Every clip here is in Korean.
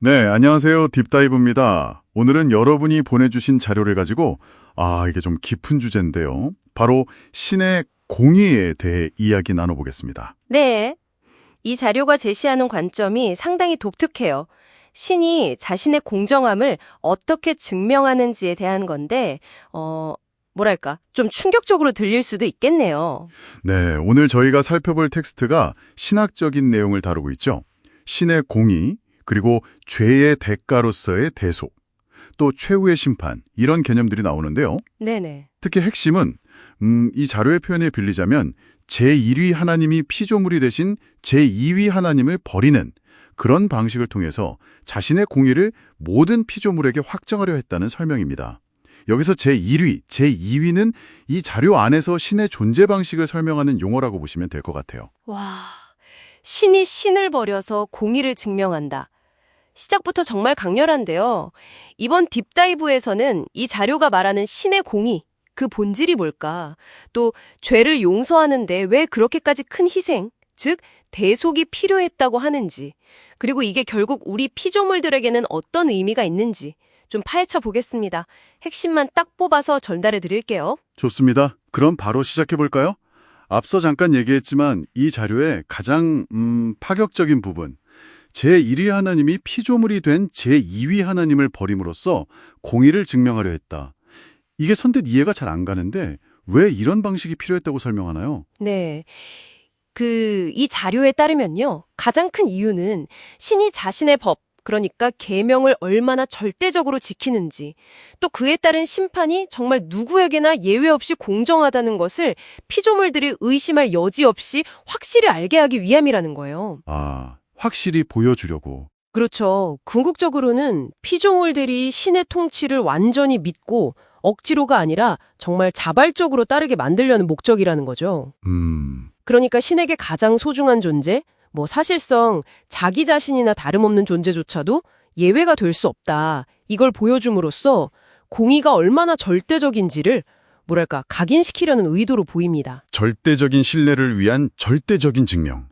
네, 안녕하세요. 딥다이브입니다. 오늘은 여러분이 보내주신 자료를 가지고, 이게 좀 깊은 주제인데요. 바로 신의 공의에 대해 이야기 나눠보겠습니다. 네. 이 자료가 제시하는 관점이 상당히 독특해요. 신이 자신의 공정함을 어떻게 증명하는지에 대한 건데, 뭐랄까, 좀 충격적으로 들릴 수도 있겠네요. 네, 오늘 저희가 살펴볼 텍스트가 신학적인 내용을 다루고 있죠. 신의 공의, 그리고 죄의 대가로서의 대속, 또 최후의 심판, 이런 개념들이 나오는데요. 네네. 특히 핵심은 이 자료의 표현에 빌리자면 제1위 하나님이 피조물이 되신 제2위 하나님을 버리는 그런 방식을 통해서 자신의 공의를 모든 피조물에게 확정하려 했다는 설명입니다. 여기서 제1위, 제2위는 이 자료 안에서 신의 존재 방식을 설명하는 용어라고 보시면 될 것 같아요. 와, 신이 신을 버려서 공의를 증명한다. 시작부터 정말 강렬한데요. 이번 딥다이브에서는 이 자료가 말하는 신의 공의, 그 본질이 뭘까? 또 죄를 용서하는데 왜 그렇게까지 큰 희생, 즉 대속이 필요했다고 하는지, 그리고 이게 결국 우리 피조물들에게는 어떤 의미가 있는지 좀 파헤쳐 보겠습니다. 핵심만 딱 뽑아서 전달해 드릴게요. 좋습니다. 그럼 바로 시작해 볼까요? 앞서 잠깐 얘기했지만 이 자료의 가장 파격적인 부분, 제1위 하나님이 피조물이 된 제2위 하나님을 버림으로써 공의를 증명하려 했다. 이게 선뜻 이해가 잘 안 가는데 왜 이런 방식이 필요했다고 설명하나요? 네. 이 자료에 따르면요. 가장 큰 이유는 신이 자신의 법, 그러니까 계명을 얼마나 절대적으로 지키는지, 또 그에 따른 심판이 정말 누구에게나 예외 없이 공정하다는 것을 피조물들이 의심할 여지 없이 확실히 알게 하기 위함이라는 거예요. 확실히 보여주려고. 그렇죠. 궁극적으로는 피조물들이 신의 통치를 완전히 믿고 억지로가 아니라 정말 자발적으로 따르게 만들려는 목적이라는 거죠. 그러니까 신에게 가장 소중한 존재, 사실상 자기 자신이나 다름없는 존재조차도 예외가 될 수 없다. 이걸 보여줌으로써 공의가 얼마나 절대적인지를 각인시키려는 의도로 보입니다. 절대적인 신뢰를 위한 절대적인 증명.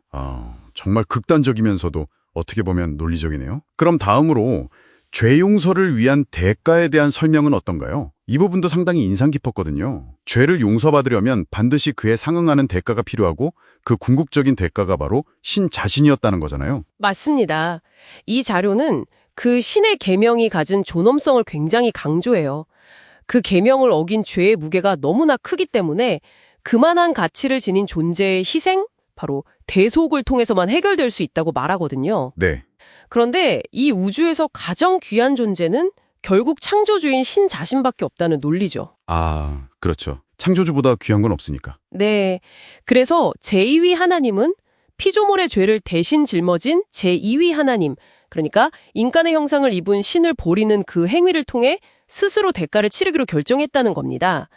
정말 극단적이면서도 어떻게 보면 논리적이네요. 그럼 다음으로 죄 용서를 위한 대가에 대한 설명은 어떤가요? 이 부분도 상당히 인상 깊었거든요. 죄를 용서받으려면 반드시 그에 상응하는 대가가 필요하고 그 궁극적인 대가가 바로 신 자신이었다는 거잖아요. 맞습니다. 이 자료는 그 신의 계명이 가진 존엄성을 굉장히 강조해요. 그 계명을 어긴 죄의 무게가 너무나 크기 때문에 그만한 가치를 지닌 존재의 희생, 바로 대속을 통해서만 해결될 수 있다고 말하거든요. 네. 그런데 이 우주에서 가장 귀한 존재는 결국 창조주인 신 자신밖에 없다는 논리죠. 그렇죠. 창조주보다 귀한 건 없으니까. 네. 그래서 제2위 하나님은 피조물의 죄를 대신 짊어진 제2위 하나님, 그러니까 인간의 형상을 입은 신을 버리는 그 행위를 통해 스스로 대가를 치르기로 결정했다는 겁니다.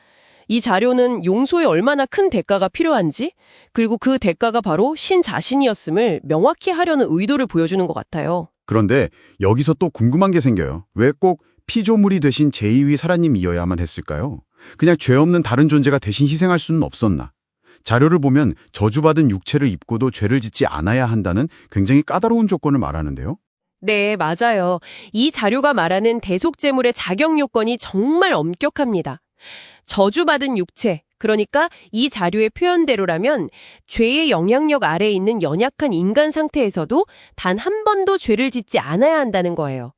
이 자료는 용서에 얼마나 큰 대가가 필요한지, 그리고 그 대가가 바로 신 자신이었음을 명확히 하려는 의도를 보여주는 것 같아요. 그런데 여기서 또 궁금한 게 생겨요. 왜 꼭 피조물이 되신 제2위 하나님이어야만 했을까요? 그냥 죄 없는 다른 존재가 대신 희생할 수는 없었나? 자료를 보면 저주받은 육체를 입고도 죄를 짓지 않아야 한다는 굉장히 까다로운 조건을 말하는데요. 네, 맞아요. 이 자료가 말하는 대속제물의 자격 요건이 정말 엄격합니다. 저주받은 육체, 그러니까 이 자료의 표현대로라면 죄의 영향력 아래에 있는 연약한 인간 상태에서도 단 한 번도 죄를 짓지 않아야 한다는 거예요.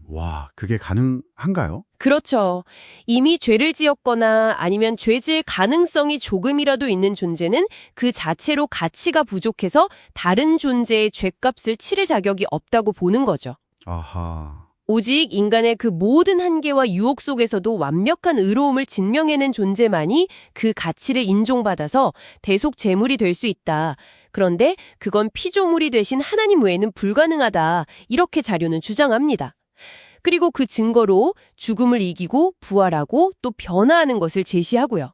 와, 그게 가능한가요? 그렇죠. 이미 죄를 지었거나 아니면 죄 지을 가능성이 조금이라도 있는 존재는 그 자체로 가치가 부족해서 다른 존재의 죄값을 치를 자격이 없다고 보는 거죠. 아하. 오직 인간의 그 모든 한계와 유혹 속에서도 완벽한 의로움을 진명해낸 존재만이 그 가치를 인정받아서 대속 제물이 될 수 있다. 그런데 그건 피조물이 되신 하나님 외에는 불가능하다. 이렇게 자료는 주장합니다. 그리고 그 증거로 죽음을 이기고 부활하고 또 변화하는 것을 제시하고요.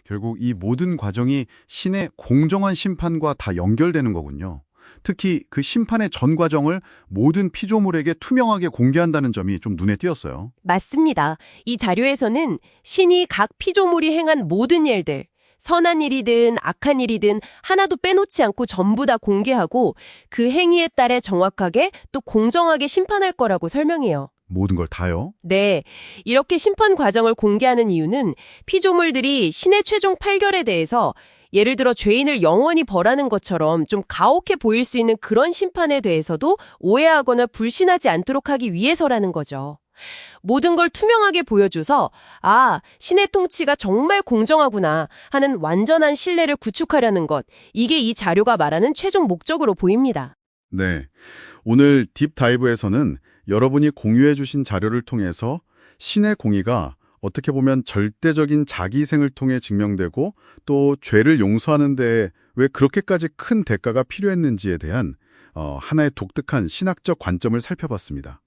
결국 이 모든 과정이 신의 공정한 심판과 다 연결되는 거군요. 특히 그 심판의 전 과정을 모든 피조물에게 투명하게 공개한다는 점이 좀 눈에 띄었어요. 맞습니다. 이 자료에서는 신이 각 피조물이 행한 모든 일들, 선한 일이든 악한 일이든 하나도 빼놓지 않고 전부 다 공개하고 그 행위에 따라 정확하게 또 공정하게 심판할 거라고 설명해요. 모든 걸 다요? 네, 이렇게 심판 과정을 공개하는 이유는 피조물들이 신의 최종 판결에 대해서 예를 들어 죄인을 영원히 벌하는 것처럼 좀 가혹해 보일 수 있는 그런 심판에 대해서도 오해하거나 불신하지 않도록 하기 위해서라는 거죠. 모든 걸 투명하게 보여줘서 아, 신의 통치가 정말 공정하구나 하는 완전한 신뢰를 구축하려는 것, 이게 이 자료가 말하는 최종 목적으로 보입니다. 네. 오늘 딥다이브에서는 여러분이 공유해 주신 자료를 통해서 신의 공의가 어떻게 보면 절대적인 자기희생을 통해 증명되고 또 죄를 용서하는 데 왜 그렇게까지 큰 대가가 필요했는지에 대한 하나의 독특한 신학적 관점을 살펴봤습니다.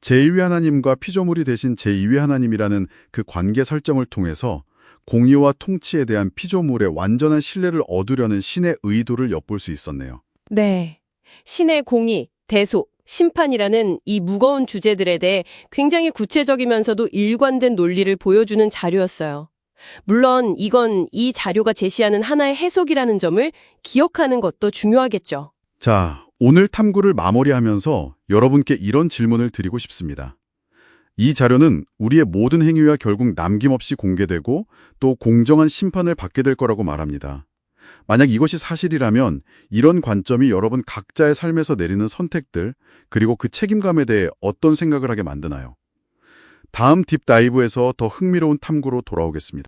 제1위 하나님과 피조물이 되신 제2위 하나님이라는 그 관계 설정을 통해서 공의와 통치에 대한 피조물의 완전한 신뢰를 얻으려는 신의 의도를 엿볼 수 있었네요. 네. 신의 공의, 대소, 심판이라는 이 무거운 주제들에 대해 굉장히 구체적이면서도 일관된 논리를 보여주는 자료였어요. 물론 이건 이 자료가 제시하는 하나의 해석이라는 점을 기억하는 것도 중요하겠죠. 자, 오늘 탐구를 마무리하면서 여러분께 이런 질문을 드리고 싶습니다. 이 자료는 우리의 모든 행위가 결국 남김없이 공개되고 또 공정한 심판을 받게 될 거라고 말합니다. 만약 이것이 사실이라면 이런 관점이 여러분 각자의 삶에서 내리는 선택들 그리고 그 책임감에 대해 어떤 생각을 하게 만드나요? 다음 딥다이브에서 더 흥미로운 탐구로 돌아오겠습니다.